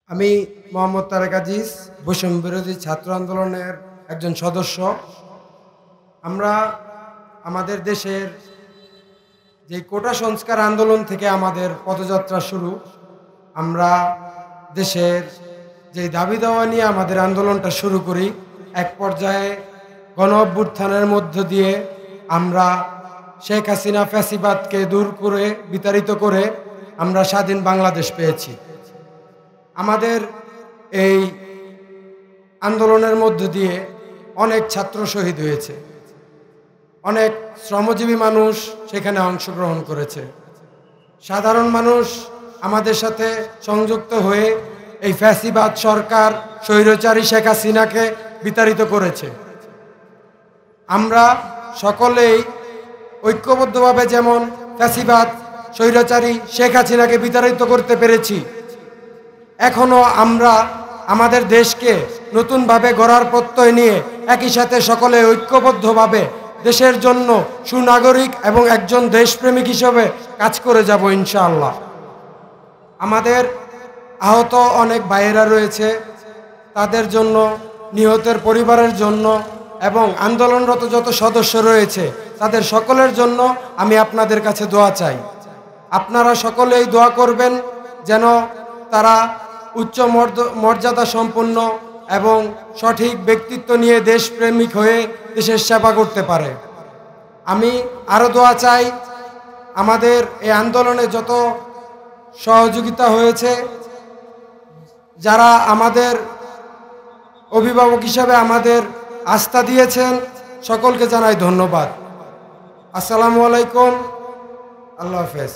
আমি মোহাম্মদ তারেক আজিজ, বৈষম্য বিরোধী ছাত্র আন্দোলনের একজন সদস্য। আমরা আমাদের দেশের যে কোটা সংস্কার আন্দোলন থেকে আমাদের পদযাত্রা শুরু। আমরা দেশের যে দাবি দাওয়া নিয়ে আমাদের আন্দোলনটা শুরু করি। এক পর্যায়ে গণ অভ্যুত্থানের মধ্য দিয়ে আমরা শেখ হাসিনা ফ্যাসিবাদকে দূর করে বিতাড়িত করে আমরা স্বাধীন বাংলাদেশ পেয়েছি। আমাদের এই আন্দোলনের মধ্য দিয়ে অনেক ছাত্র শহীদ হয়েছে, অনেক শ্রমজীবী মানুষ সেখানে অংশগ্রহণ করেছে। সাধারণ মানুষ আমাদের সাথে সংযুক্ত হয়ে এই ফ্যাসিবাদ সরকার স্বৈরাচারী শেখ হাসিনাকে বিতাড়িত করেছে। আমরা সকলেই ঐক্যবদ্ধভাবে যেমন ফ্যাসিবাদ স্বৈরাচারী শেখ হাসিনাকে বিতাড়িত করতে পেরেছি, এখনও আমরা আমাদের দেশকে নতুনভাবে গড়ার প্রত্যয় নিয়ে একই সাথে সকলে ঐক্যবদ্ধভাবে দেশের জন্য সুনাগরিক এবং একজন দেশপ্রেমিক হিসেবে কাজ করে যাব ইনশাআল্লাহ। আমাদের আহত অনেক ভাইয়েরা রয়েছে, তাদের জন্য, নিহতের পরিবারের জন্য এবং আন্দোলনরত যত সদস্য রয়েছে তাদের সকলের জন্য আমি আপনাদের কাছে দোয়া চাই। আপনারা সকলেই দোয়া করবেন যেন তারা উচ্চ মর্যাদা সম্পন্ন এবং সঠিক ব্যক্তিত্ব নিয়ে দেশপ্রেমিক হয়ে দেশের সেবা করতে পারে। আমি আরও দোয়া চাই, আমাদের এই আন্দোলনে যত সহযোগিতা হয়েছে, যারা আমাদের অভিভাবক হিসাবে আমাদের আস্থা দিয়েছেন, সকলকে জানাই ধন্যবাদ। আসসালামু আলাইকুম, আল্লাহ হাফেজ।